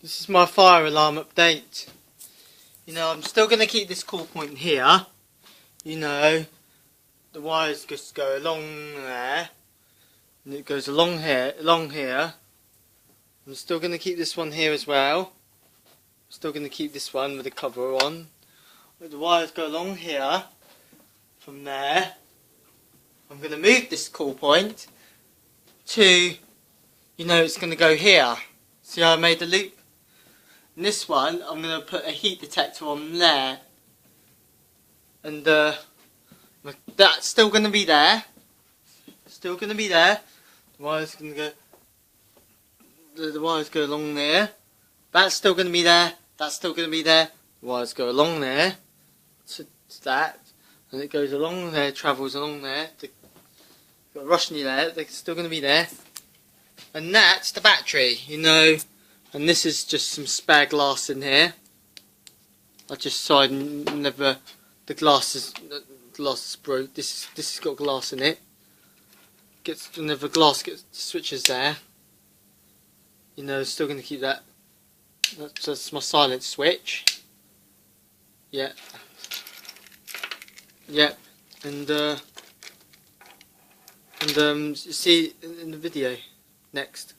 This is my fire alarm update. You know, I'm still going to keep this core point here. You know, the wires just go along there. And it goes along here. I'm still going to keep this one here as well. I'm still going to keep this one with the cover on. But the wires go along here. From there. I'm going to move this core point to, you know, it's going to go here. See how I made the loop? And this one, I'm going to put a heat detector on there. And that's still going to be there. Still going to be there. The wires going to go. The wires go along there. That's still going to be there. That's still going to be there. The wires go along there. To that. And it goes along there, travels along there. Got a Russian there. They're still going to be there. And that's the battery, you know. And this is just some spare glass in here. I just so I never. The glass is broke. This has got glass in it. Whenever glass switches there. You know, still going to keep that. That's my silent switch. Yeah. Yep. And see in the video next.